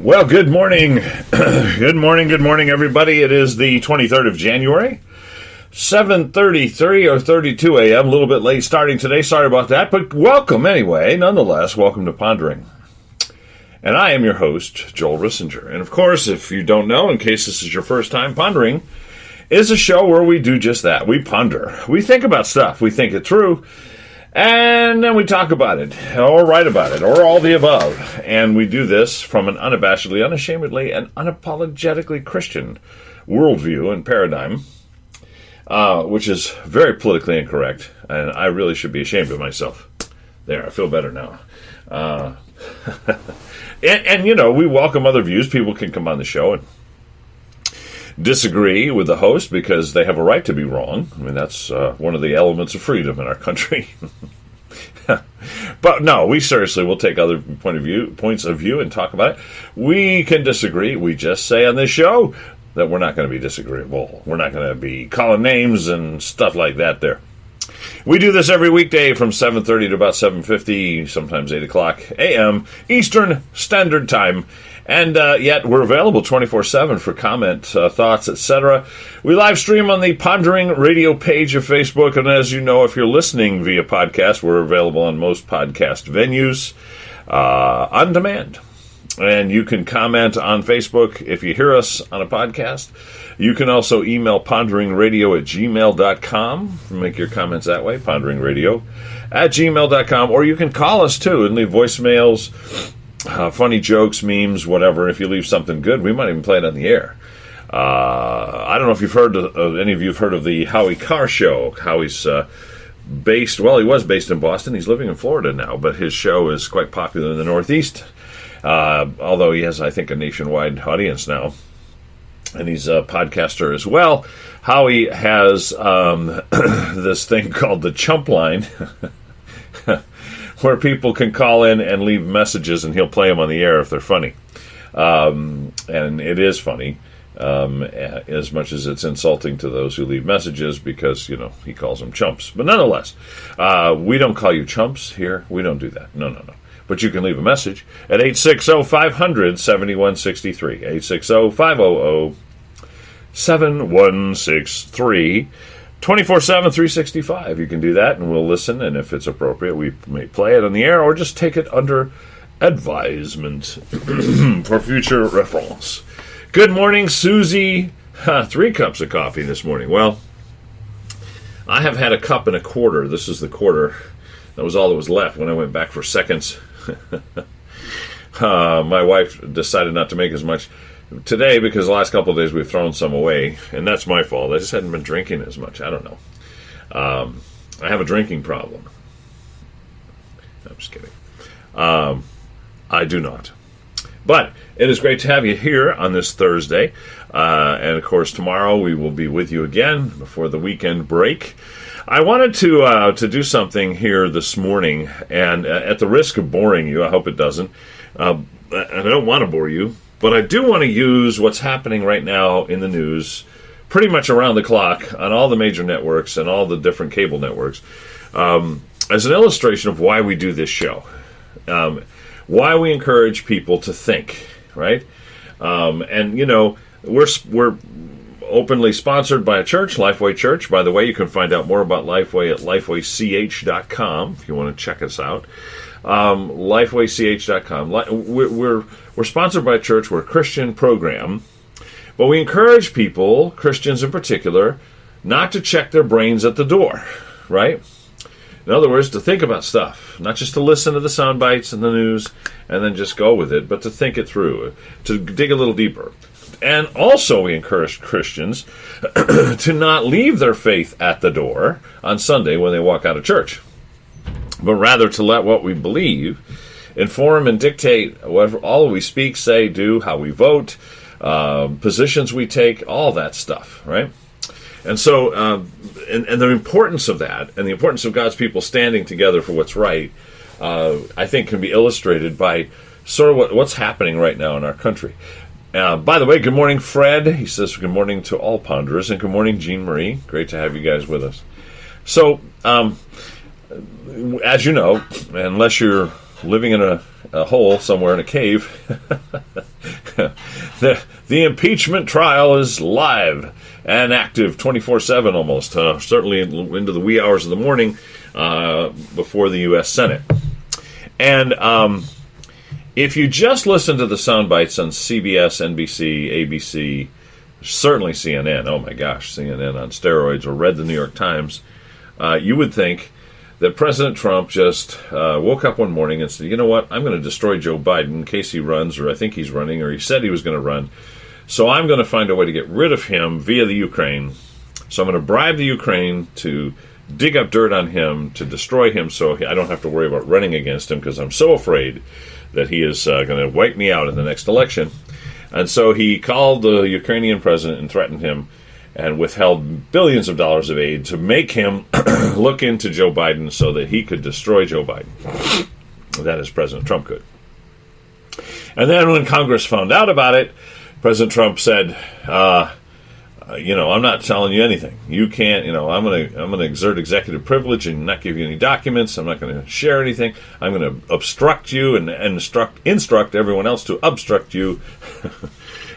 Well, good morning. Good morning, everybody. It is the 23rd of January, 7:33 or 32 a.m., a little bit late starting today. Sorry about that, but welcome anyway. Nonetheless, welcome to Pondering. And I am your host, Joel Rissinger. And of course, if you don't know, in case this is your first time, Pondering is a show where we do just that. We ponder. We think about stuff. We think it through. And then we talk about it, or write about it, or all the above. And we do this from an unabashedly, unashamedly, and unapologetically Christian worldview and paradigm, which is very politically incorrect, and I really should be ashamed of myself. There, I feel better now. And, you know, we welcome other views. People can come on the show and disagree with the host because they have a right to be wrong. I mean, that's one of the elements of freedom in our country. But no, we seriously will take other points of view and talk about it. We can disagree. We just say on this show that we're not going to be disagreeable. We're not going to be calling names and stuff like that there. We do this every weekday from 7:30 to about 7:50, sometimes 8 o'clock a.m. Eastern Standard Time. And yet we're available 24/7 for comment, thoughts, etc. We live stream on the Pondering Radio page of Facebook. And as you know, if you're listening via podcast, we're available on most podcast venues on demand. And you can comment on Facebook if you hear us on a podcast. You can also email ponderingradio@gmail.com. Make your comments that way, ponderingradio@gmail.com. Or you can call us, too, and leave voicemails, funny jokes, memes, whatever. If you leave something good, we might even play it on the air. I don't know if you've heard of any of you have heard of the Howie Carr Show. Howie's based, well, he was based in Boston. He's living in Florida now, but his show is quite popular in the Northeast. Although he has, I think, a nationwide audience now. And he's a podcaster as well. Howie has this thing called the Chump Line, where people can call in and leave messages, and he'll play them on the air if they're funny. And it is funny, as much as it's insulting to those who leave messages, because, you know, he calls them chumps. But nonetheless, we don't call you chumps here. We don't do that. No. But you can leave a message at 860-500-7163, 860-500-7163, 24/7, 365. You can do that, and we'll listen, and if it's appropriate, we may play it on the air, or just take it under advisement for future reference. Good morning, Susie. 3 cups of coffee this morning. Well, I have had a cup and a quarter. This is the quarter. That was all that was left when I went back for seconds. My wife decided not to make as much today because the last couple of days we've thrown some away, and that's my fault. I just hadn't been drinking as much. I don't know. I have a drinking problem. I'm just kidding. I do not. But it is great to have you here on this Thursday. And, of course, tomorrow we will be with you again before the weekend break. I wanted to do something here this morning, and at the risk of boring you, I hope it doesn't, and I don't want to bore you, but I do want to use what's happening right now in the news pretty much around the clock on all the major networks and all the different cable networks as an illustration of why we do this show, why we encourage people to think, right? And, you know, we're openly sponsored by a church, Lifeway Church. By the way, you can find out more about Lifeway at lifewaych.com if you want to check us out. Lifewaych.com. We're sponsored by a church. We're a Christian program, but we encourage people, Christians in particular, not to check their brains at the door, right? In other words, to think about stuff, not just to listen to the sound bites and the news and then just go with it, but to think it through, to dig a little deeper. And also we encourage Christians to not leave their faith at the door on Sunday when they walk out of church, but rather to let what we believe inform and dictate whatever all we speak, say, do, how we vote, positions we take, all that stuff, right? And so, and the importance of that, and the importance of God's people standing together for what's right, I think can be illustrated by sort of what's happening right now in our country. By the way, good morning, Fred. He says good morning to all ponderers, and good morning, Jean Marie. Great to have you guys with us. So, as you know, unless you're living in a hole somewhere in a cave, the impeachment trial is live and active 24/7 almost, certainly into the wee hours of the morning before the U.S. Senate. And if you just listen to the sound bites on CBS, NBC, ABC, certainly CNN, oh my gosh, CNN on steroids, or read the New York Times, you would think that President Trump just woke up one morning and said, you know what, I'm going to destroy Joe Biden in case he runs, or I think he's running, or he said he was going to run. So I'm going to find a way to get rid of him via the Ukraine. So I'm going to bribe the Ukraine to dig up dirt on him, to destroy him, so I don't have to worry about running against him, because I'm so afraid that he is going to wipe me out in the next election. And so he called the Ukrainian president and threatened him and withheld billions of dollars of aid to make him look into Joe Biden so that he could destroy Joe Biden. That is, President Trump could. And then when Congress found out about it, President Trump said, I'm not telling you anything. You can't, I'm going to exert executive privilege and not give you any documents. I'm not going to share anything. I'm going to obstruct you and instruct everyone else to obstruct you.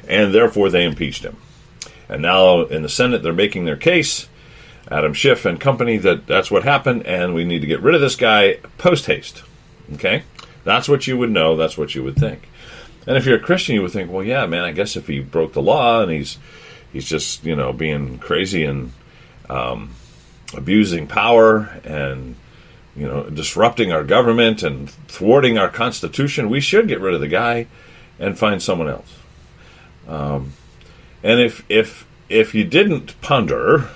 And therefore they impeached him. And now in the Senate, they're making their case, Adam Schiff and company, that's what happened, and we need to get rid of this guy post-haste. Okay? That's what you would know. That's what you would think. And if you're a Christian, you would think, well, yeah, man, I guess if he broke the law and he's just, being crazy and abusing power and, disrupting our government and thwarting our Constitution, we should get rid of the guy and find someone else. And if you didn't ponder,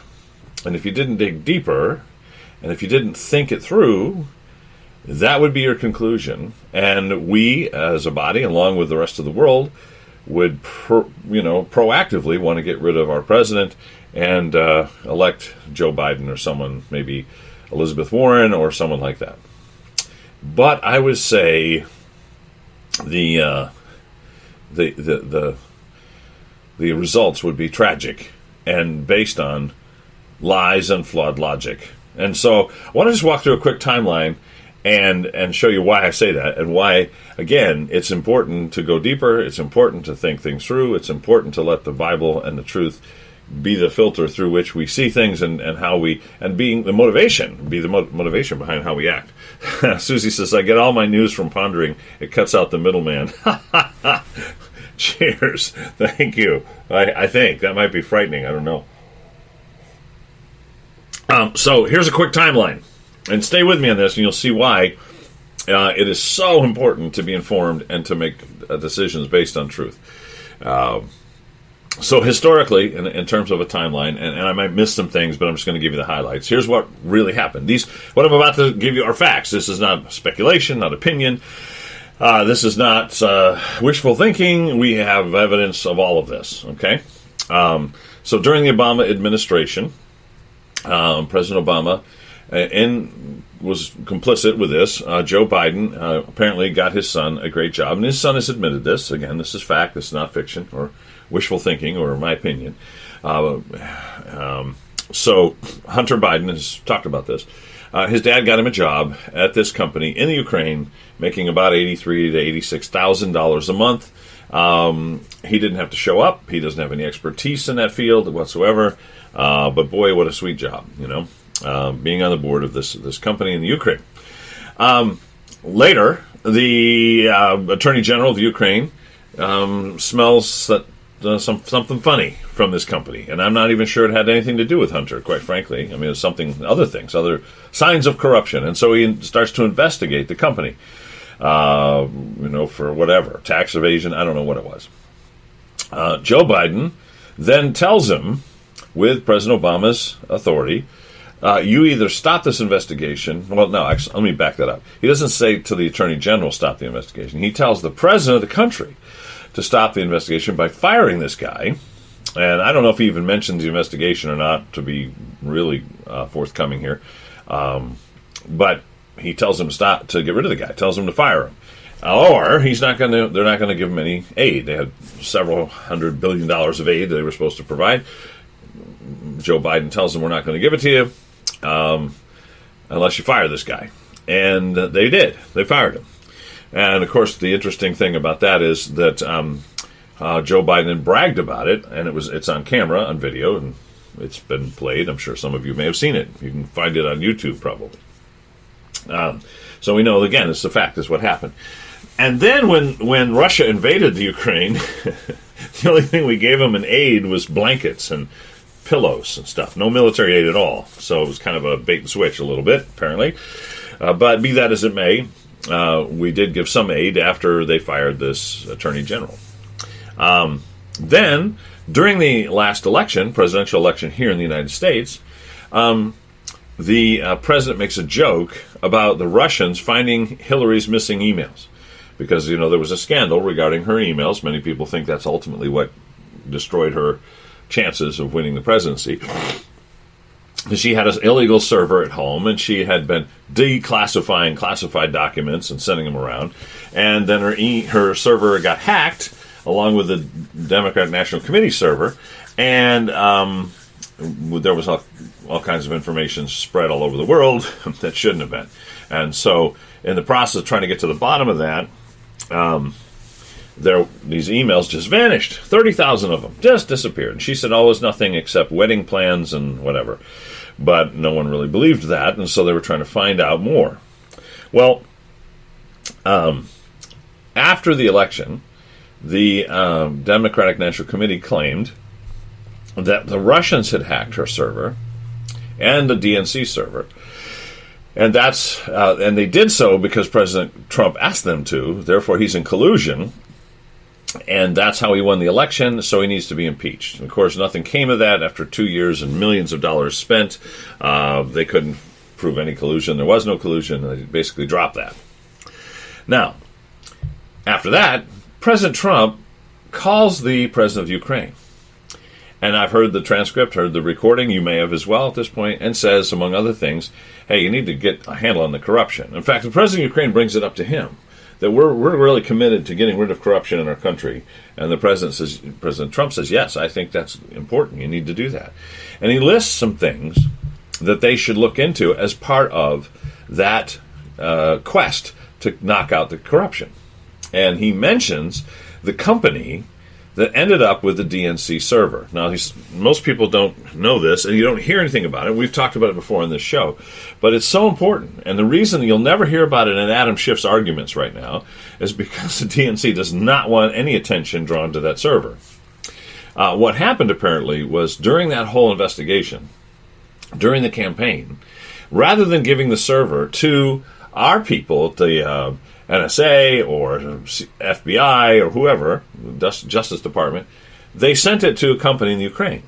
and if you didn't dig deeper, and if you didn't think it through, that would be your conclusion. And we, as a body, along with the rest of the world, would proactively want to get rid of our president and elect Joe Biden or someone, maybe Elizabeth Warren or someone like that. But I would say the results would be tragic and based on lies and flawed logic. And so I want to just walk through a quick timeline and show you why I say that, and why, again, it's important to go deeper, it's important to think things through, it's important to let the Bible and the truth be the filter through which we see things and how we, and being the motivation, be the motivation behind how we act. Susie says, I get all my news from Pondering. It cuts out the middleman. Cheers. Thank you. I think that might be frightening. I don't know. So here's a quick timeline. And stay with me on this, and you'll see why it is so important to be informed and to make decisions based on truth. So historically, in terms of a timeline, and I might miss some things, but I'm just going to give you the highlights. Here's what really happened. What I'm about to give you are facts. This is not speculation, not opinion. This is not wishful thinking. We have evidence of all of this, okay? So during the Obama administration, President Obama was complicit with this. Joe Biden apparently got his son a great job, and his son has admitted this. Again, this is fact. This is not fiction or wishful thinking or my opinion. So Hunter Biden has talked about this. His dad got him a job at this company in the Ukraine, making about $83,000 to $86,000 a month. He didn't have to show up. He doesn't have any expertise in that field whatsoever. But boy, what a sweet job, being on the board of this company in the Ukraine. Later, the Attorney General of Ukraine smells that something funny from this company, and I'm not even sure it had anything to do with Hunter, quite frankly. I mean, it was other signs of corruption, and so he starts to investigate the company, for whatever, tax evasion, I don't know what it was. Joe Biden then tells him, with President Obama's authority, you either stop this investigation. Well, no, actually, let me back that up. He doesn't say to the Attorney General, stop the investigation. He tells the President of the country to stop the investigation by firing this guy. And I don't know if he even mentioned the investigation or not, to be really forthcoming here. But he tells him to get rid of the guy, tells him to fire him. Or they're not going to give him any aid. They had several $100 billion of aid they were supposed to provide. Joe Biden tells them, we're not going to give it to you unless you fire this guy. And they did. They fired him. And, of course, the interesting thing about that is that Joe Biden bragged about it, and it's on camera, on video, and it's been played. I'm sure some of you may have seen it. You can find it on YouTube, probably. So we know, again, it's the fact, is what happened. And then when Russia invaded the Ukraine, the only thing we gave them in aid was blankets and pillows and stuff. No military aid at all. So it was kind of a bait and switch a little bit, apparently. But be that as it may, we did give some aid after they fired this attorney general. Then, during the last election, presidential election here in the United States, the president makes a joke about the Russians finding Hillary's missing emails. Because, there was a scandal regarding her emails. Many people think that's ultimately what destroyed her chances of winning the presidency. She had an illegal server at home, and she had been declassifying classified documents and sending them around. And then her server got hacked, along with the Democratic National Committee server, and there was all kinds of information spread all over the world that shouldn't have been. And so, in the process of trying to get to the bottom of that, these emails just vanished. 30,000 of them just disappeared. And she said, it was nothing except wedding plans and whatever. But no one really believed that, and so they were trying to find out more. Well, after the election, the Democratic National Committee claimed that the Russians had hacked her server and the DNC server. And and they did so because President Trump asked them to. Therefore, he's in collusion. And that's how he won the election, so he needs to be impeached. And of course, nothing came of that after 2 years and millions of dollars spent. They couldn't prove any collusion. There was no collusion. They basically dropped that. Now, after that, President Trump calls the president of Ukraine. And I've heard the transcript, heard the recording, you may have as well at this point, and says, among other things, hey, you need to get a handle on the corruption. In fact, the president of Ukraine brings it up to him, that we're really committed to getting rid of corruption in our country. And the President Trump says, yes, I think that's important. You need to do that. And he lists some things that they should look into as part of that quest to knock out the corruption. And he mentions the company that ended up with the DNC server. Now, most people don't know this, and you don't hear anything about it. We've talked about it before on this show, but it's so important. And the reason you'll never hear about it in Adam Schiff's arguments right now is because the DNC does not want any attention drawn to that server. What happened, apparently, was during that whole investigation, during the campaign, rather than giving the server to our people at the NSA or FBI or whoever, Justice Department, they sent it to a company in the Ukraine,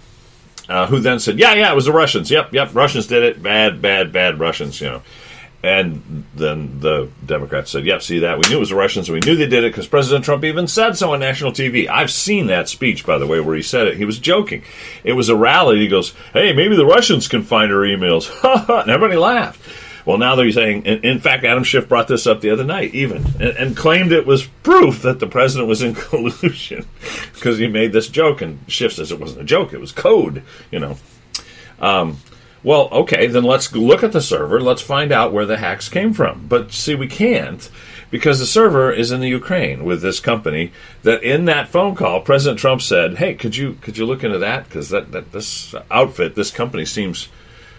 who then said, yeah, it was the Russians. Yep, Russians did it. Bad Russians, And then the Democrats said, yep, see that? We knew it was the Russians, and we knew they did it because President Trump even said so on national TV. I've seen that speech, by the way, where he said it. He was joking. It was a rally. He goes, hey, maybe the Russians can find our emails. And everybody laughed. Well, now they're saying, in fact, Adam Schiff brought this up the other night, even, and claimed it was proof that the president was in collusion because he made this joke, and Schiff says it wasn't a joke, it was code, Well, okay, then let's look at the server, let's find out where the hacks came from. But see, we can't, because the server is in the Ukraine with this company that in that phone call, President Trump said, hey, could you look into that? Because this outfit, this company seems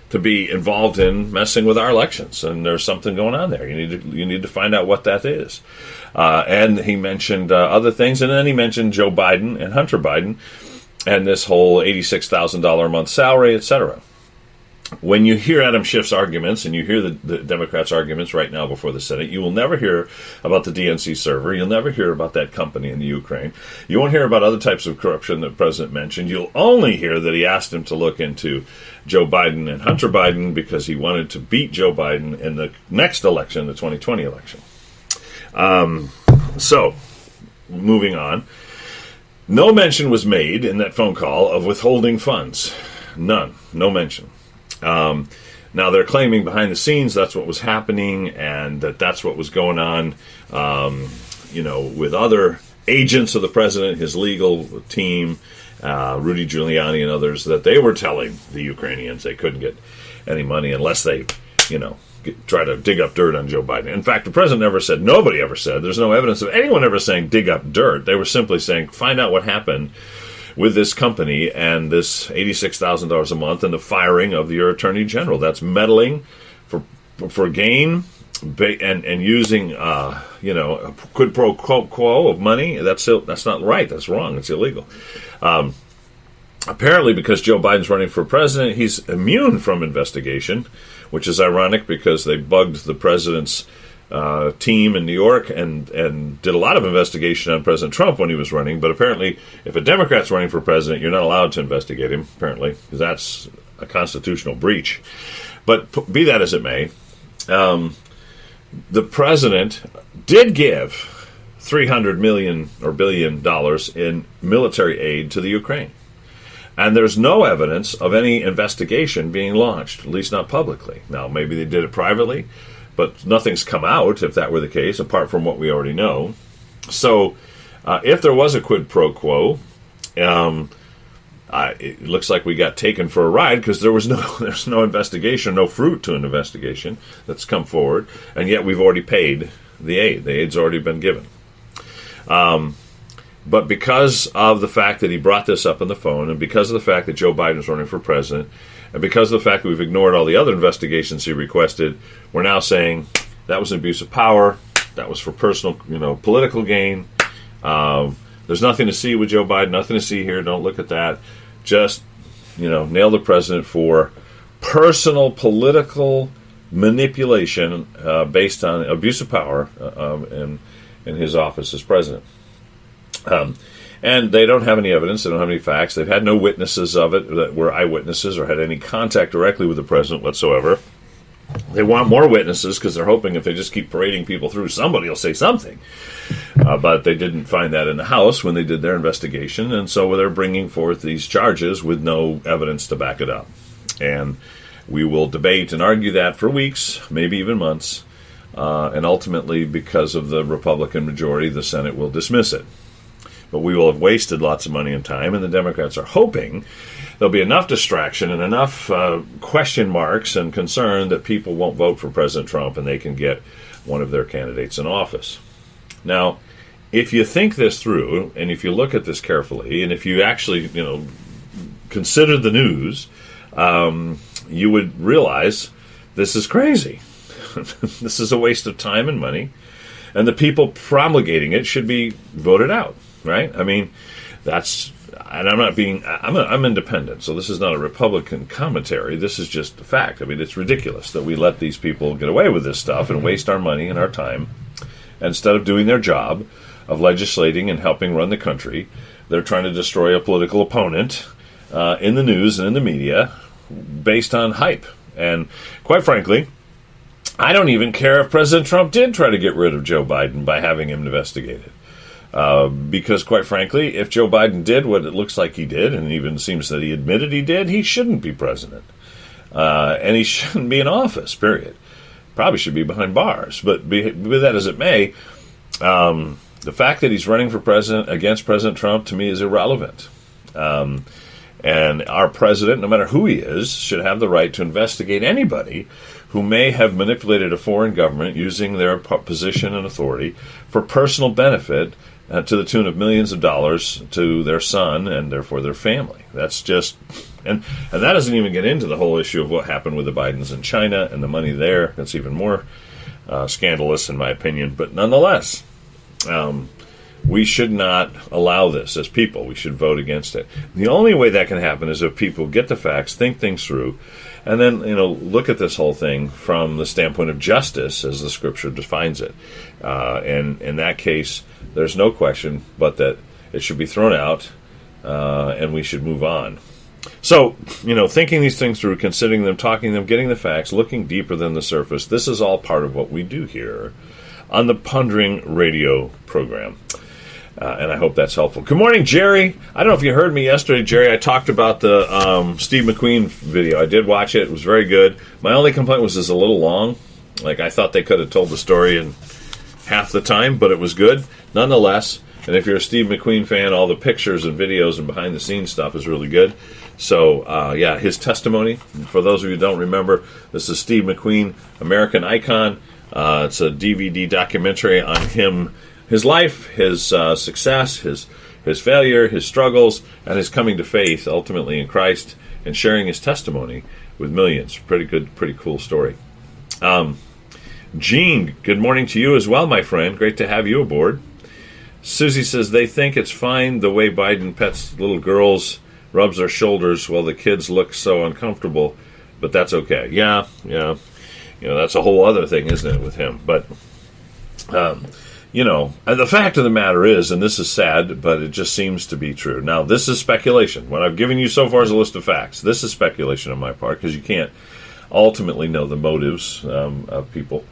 to be involved in messing with our elections, and there's something going on there. You need to find out what that is. And he mentioned other things, and then he mentioned Joe Biden and Hunter Biden and this whole $86,000 a month salary, etc. When you hear Adam Schiff's arguments and you hear the Democrats' arguments right now before the Senate, you will never hear about the DNC server. You'll never hear about that company in the Ukraine. You won't hear about other types of corruption that the president mentioned. You'll only hear that he asked him to look into Joe Biden and Hunter Biden because he wanted to beat Joe Biden in the next election, the 2020 election. So, moving on. No mention was made in that phone call of withholding funds. None. No mention. Now they're claiming behind the scenes that's what was happening and that's what was going on, with other agents of the president, his legal team, Rudy Giuliani and others, that they were telling the Ukrainians they couldn't get any money unless they, try to dig up dirt on Joe Biden. In fact, the president never said, nobody ever said, there's no evidence of anyone ever saying dig up dirt. They were simply saying, find out what happened with this company and this $86,000 a month and the firing of your attorney general. That's meddling for gain and using, a quid pro quo of money. That's not right. That's wrong. It's illegal. Apparently, because Joe Biden's running for president, he's immune from investigation, which is ironic because they bugged the president's team in New York and did a lot of investigation on President Trump when he was running. But apparently, if a Democrat's running for president, you're not allowed to investigate him, apparently, because that's a constitutional breach. But be that as it may, the president did give $300 million or $billion in military aid to the Ukraine. And there's no evidence of any investigation being launched, at least not publicly. Now, maybe they did it privately, but nothing's come out, if that were the case, apart from what we already know. So, if there was a quid pro quo, it looks like we got taken for a ride because there's no investigation, no fruit to an investigation that's come forward, and yet we've already paid the aid. The aid's already been given. But because of the fact that he brought this up on the phone, and because of the fact that Joe Biden's running for president, and because of the fact that we've ignored all the other investigations he requested, we're now saying that was an abuse of power, that was for personal, political gain. There's nothing to see with Joe Biden, nothing to see here, don't look at that. Just, nail the president for personal political manipulation based on abuse of power in his office as president. And they don't have any evidence, they don't have any facts, they've had no witnesses of it that were eyewitnesses or had any contact directly with the president whatsoever. They want more witnesses because they're hoping if they just keep parading people through, somebody will say something. But they didn't find that in the House when they did their investigation, and so they're bringing forth these charges with no evidence to back it up. And we will debate and argue that for weeks, maybe even months, and ultimately, because of the Republican majority, the Senate will dismiss it. But we will have wasted lots of money and time, and the Democrats are hoping there'll be enough distraction and enough question marks and concern that people won't vote for President Trump and they can get one of their candidates in office. Now, if you think this through, and if you look at this carefully, and if you actually, consider the news, you would realize this is crazy. This is a waste of time and money, and the people promulgating it should be voted out. Right? I mean, and I'm independent, so this is not a Republican commentary. This is just a fact. I mean, it's ridiculous that we let these people get away with this stuff and waste our money and our time. Instead of doing their job of legislating and helping run the country, they're trying to destroy a political opponent in the news and in the media based on hype. And quite frankly, I don't even care if President Trump did try to get rid of Joe Biden by having him investigated. Because, quite frankly, if Joe Biden did what it looks like he did, and even seems that he admitted he did, he shouldn't be president. And he shouldn't be in office, period. Probably should be behind bars. But be that as it may, the fact that he's running for president against President Trump, to me, is irrelevant. And our president, no matter who he is, should have the right to investigate anybody who may have manipulated a foreign government using their position and authority for personal benefit to the tune of millions of dollars to their son and therefore their family. That's just, and that doesn't even get into the whole issue of what happened with the Bidens in China and the money there. That's even more scandalous in my opinion. But nonetheless, we should not allow this as people. We should vote against it. The only way that can happen is if people get the facts, think things through, and then look at this whole thing from the standpoint of justice as the Scripture defines it. And in that case, there's no question but that it should be thrown out, and we should move on. So, thinking these things through, considering them, talking them, getting the facts, looking deeper than the surface, this is all part of what we do here on the Pondering Radio program. And I hope that's helpful. Good morning, Jerry. I don't know if you heard me yesterday, Jerry. I talked about the Steve McQueen video. I did watch it. It was very good. My only complaint was it's a little long. Like, I thought they could have told the story in half the time, but it was good. Nonetheless, And if you're a Steve McQueen fan, all the pictures and videos and behind-the-scenes stuff is really good. So, his testimony, for those of you who don't remember, this is Steve McQueen, American Icon. It's a DVD documentary on him, his life, his success, his failure, his struggles, and his coming to faith, ultimately in Christ, and sharing his testimony with millions. Pretty good, pretty cool story. Gene, good morning to you as well, my friend. Great to have you aboard. Susie says they think it's fine the way Biden pets little girls, rubs their shoulders while the kids look so uncomfortable, but that's okay. Yeah. That's a whole other thing, isn't it, with him? But, the fact of the matter is, and this is sad, but it just seems to be true. Now, this is speculation. What I've given you so far is a list of facts. This is speculation on my part, because you can't ultimately know the motives of people.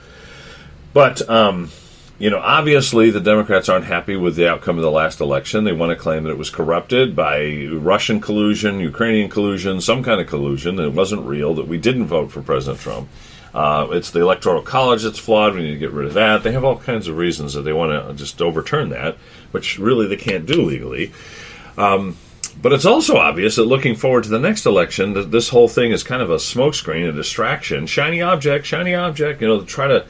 But, obviously the Democrats aren't happy with the outcome of the last election. They want to claim that it was corrupted by Russian collusion, Ukrainian collusion, some kind of collusion, that it wasn't real, that we didn't vote for President Trump. It's the Electoral College that's flawed. We need to get rid of that. They have all kinds of reasons that they want to just overturn that, which really they can't do legally. But it's also obvious that looking forward to the next election, that this whole thing is kind of a smokescreen, a distraction, shiny object, to try to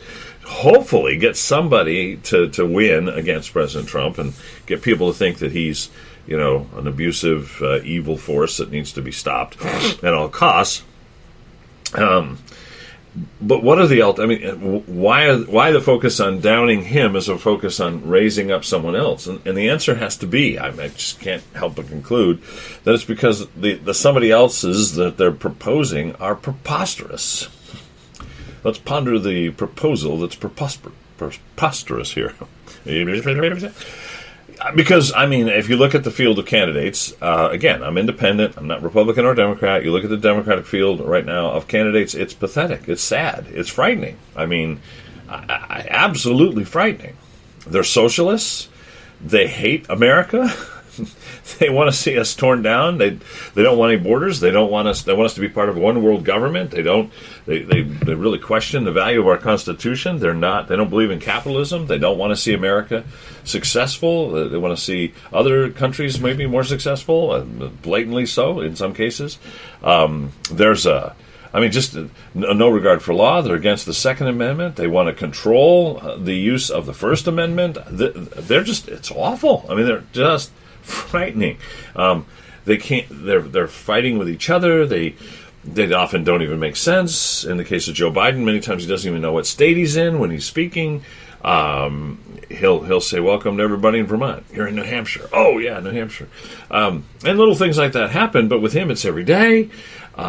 hopefully get somebody to win against President Trump and get people to think that he's, an abusive, evil force that needs to be stopped at all costs. But what are why the focus on downing him is a focus on raising up someone else? And the answer has to be, I just can't help but conclude, that it's because the somebody else's that they're proposing are preposterous. Let's ponder the proposal that's preposterous here. Because, if you look at the field of candidates, again, I'm independent, I'm not Republican or Democrat. You look at the Democratic field right now of candidates, it's pathetic, it's sad, it's frightening. Absolutely frightening. They're socialists, they hate America, they want to see us torn down, they don't want any borders, they want us to be part of one world government, they really question the value of our Constitution, they don't believe in capitalism, they don't want to see America successful, they want to see other countries maybe more successful, blatantly so in some cases. There's just no regard for law. They're against the Second Amendment. They want to control the use of the First Amendment. It's awful. They're just frightening. They're fighting with each other. They often don't even make sense. In the case of Joe Biden, many times he doesn't even know what state he's in when he's speaking. He'll say, "Welcome to everybody in Vermont. You're in New Hampshire." Oh yeah, New Hampshire. And little things like that happen, but with him, it's every day.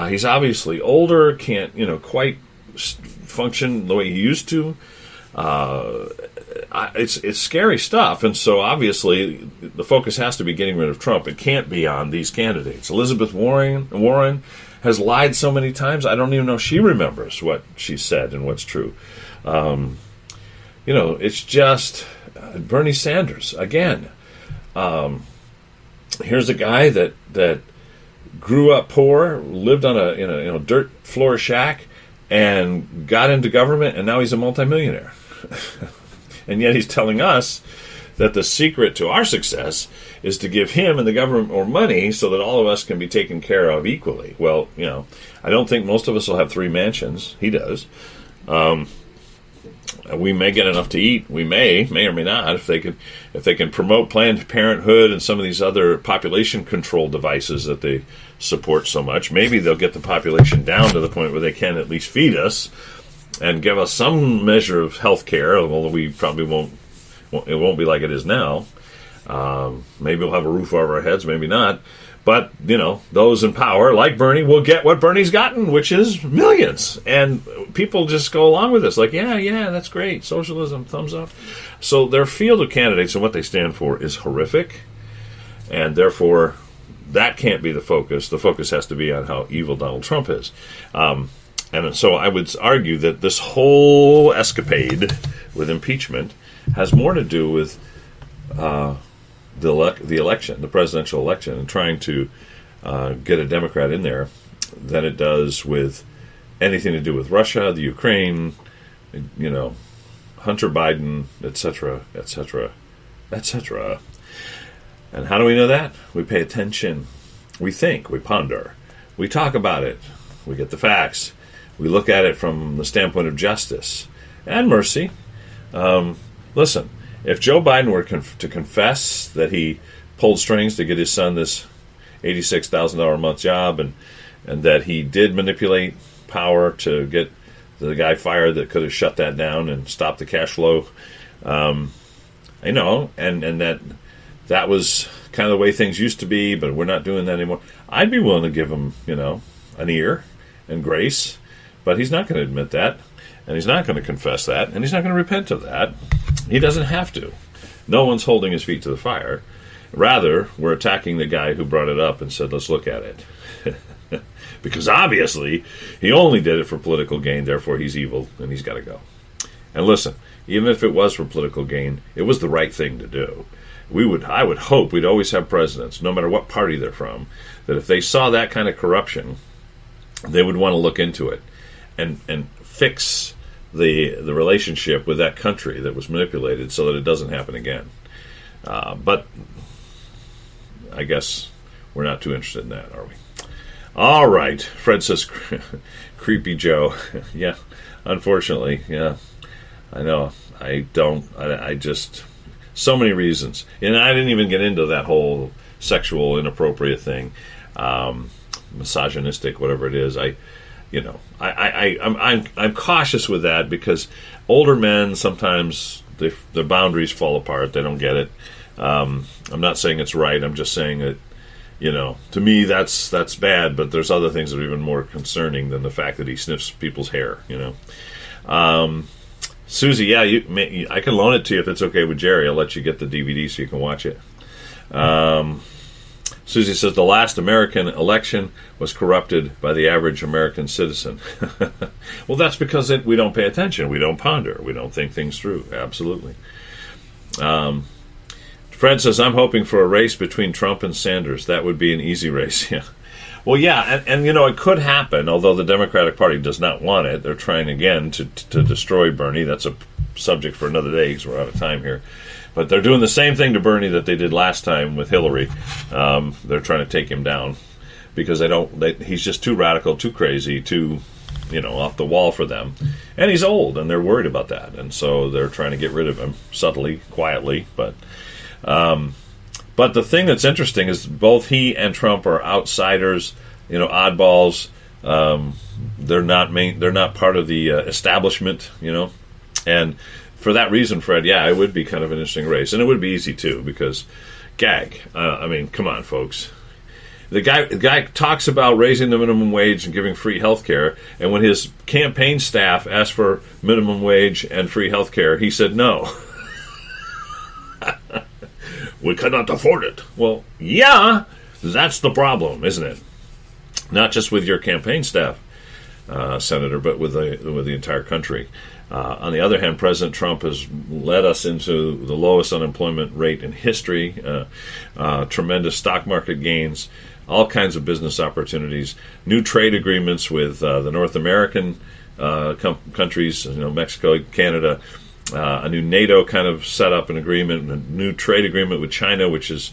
He's obviously older, can't quite function the way he used to. It's scary stuff, and so obviously the focus has to be getting rid of Trump. It can't be on these candidates. Elizabeth Warren has lied so many times, I don't even know if she remembers what she said and what's true. It's just Bernie Sanders again. Here's a guy that grew up poor, lived on a dirt floor shack, and got into government, and now he's a multimillionaire. And yet he's telling us that the secret to our success is to give him and the government more money so that all of us can be taken care of equally. Well, I don't think most of us will have 3 mansions. He does. We may get enough to eat. We may or may not, if they can promote Planned Parenthood and some of these other population control devices that they support so much. Maybe they'll get the population down to the point where they can at least feed us and give us some measure of health care, although we probably won't. It won't be like it is now. Maybe we'll have a roof over our heads, maybe not. But, those in power, like Bernie, will get what Bernie's gotten, which is millions. And people just go along with this. Like, yeah, that's great. Socialism, thumbs up. So their field of candidates and what they stand for is horrific. And therefore, that can't be the focus. The focus has to be on how evil Donald Trump is. And so I would argue that this whole escapade with impeachment has more to do with the election, the presidential election, and trying to get a Democrat in there than it does with anything to do with Russia, the Ukraine, Hunter Biden, etc., etc., etc. And how do we know that? We pay attention. We think. We ponder. We talk about it. We get the facts. We look at it from the standpoint of justice and mercy. Listen, if Joe Biden were to confess that he pulled strings to get his son this $86,000 a month job and that he did manipulate power to get the guy fired that could have shut that down and stopped the cash flow, I know, and that was kind of the way things used to be, but we're not doing that anymore. I'd be willing to give him, an ear and grace, but he's not going to admit that, and he's not going to confess that, and he's not going to repent of that. He doesn't have to. No one's holding his feet to the fire. Rather, we're attacking the guy who brought it up and said, let's look at it. Because obviously, he only did it for political gain, therefore he's evil, and he's got to go. And listen, even if it was for political gain, it was the right thing to do. I would hope we'd always have presidents, no matter what party they're from, that if they saw that kind of corruption, they would want to look into it and fix the relationship with that country that was manipulated so that it doesn't happen again. But I guess we're not too interested in that, are we? All right. Fred says, creepy Joe. Yeah, unfortunately, yeah. I know. I just, so many reasons. And I didn't even get into that whole sexual inappropriate thing, misogynistic, whatever it is. I'm cautious with that because older men, sometimes their boundaries fall apart. They don't get it. I'm not saying it's right. I'm just saying that, to me that's bad, but there's other things that are even more concerning than the fact that he sniffs people's hair, Susie, yeah, I can loan it to you if it's okay with Jerry. I'll let you get the DVD so you can watch it. Susie says, the last American election was corrupted by the average American citizen. Well, that's because we don't pay attention. We don't ponder. We don't think things through. Absolutely. Fred says, I'm hoping for a race between Trump and Sanders. That would be an easy race. Yeah. Well, yeah, and it could happen, although the Democratic Party does not want it. They're trying again to destroy Bernie. That's a subject for another day because we're out of time here. But they're doing the same thing to Bernie that they did last time with Hillary. They're trying to take him down because he's just too radical, too crazy, too, off the wall for them. And he's old, and they're worried about that. And so they're trying to get rid of him subtly, quietly. But the thing that's interesting is both he and Trump are outsiders, oddballs. They're not part of the establishment, and for that reason, Fred, yeah, it would be kind of an interesting race, and it would be easy too because, come on, folks. The guy talks about raising the minimum wage and giving free health care, and when his campaign staff asked for minimum wage and free health care, he said no. We cannot afford it. Well, yeah, that's the problem, isn't it? Not just with your campaign staff, Senator, but with the entire country. On the other hand, President Trump has led us into the lowest unemployment rate in history, tremendous stock market gains, all kinds of business opportunities, new trade agreements with the North American countries, Mexico, Canada, a new NATO kind of set up an agreement, a new trade agreement with China, which is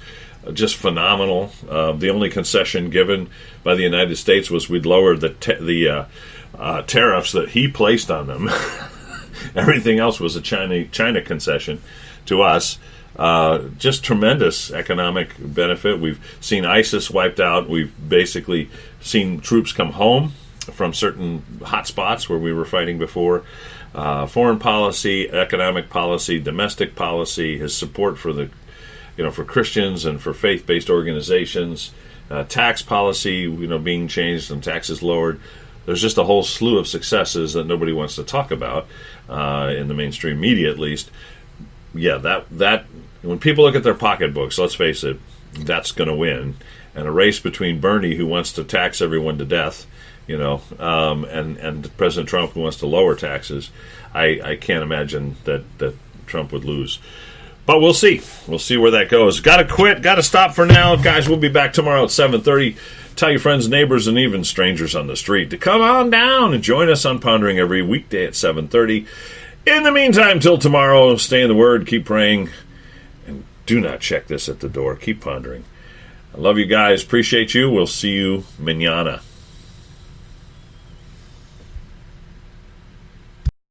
just phenomenal. The only concession given by the United States was we'd lower the tariffs that he placed on them. Everything else was a China concession to us. Just tremendous economic benefit. We've seen ISIS wiped out. We've basically seen troops come home from certain hot spots where we were fighting before. Foreign policy, economic policy, domestic policy, his support for for Christians and for faith-based organizations, tax policy, being changed and taxes lowered. There's just a whole slew of successes that nobody wants to talk about in the mainstream media, at least. Yeah, that when people look at their pocketbooks, let's face it, that's going to win. And a race between Bernie, who wants to tax everyone to death, and President Trump, who wants to lower taxes, I can't imagine that Trump would lose. But we'll see. We'll see where that goes. Got to quit. Got to stop for now. Guys, we'll be back tomorrow at 7:30. Tell your friends, neighbors, and even strangers on the street to come on down and join us on Pondering every weekday at 7:30. In the meantime, till tomorrow, stay in the Word, keep praying, and Do not check this at the door. Keep pondering. I love you guys. Appreciate you. We'll see you manana.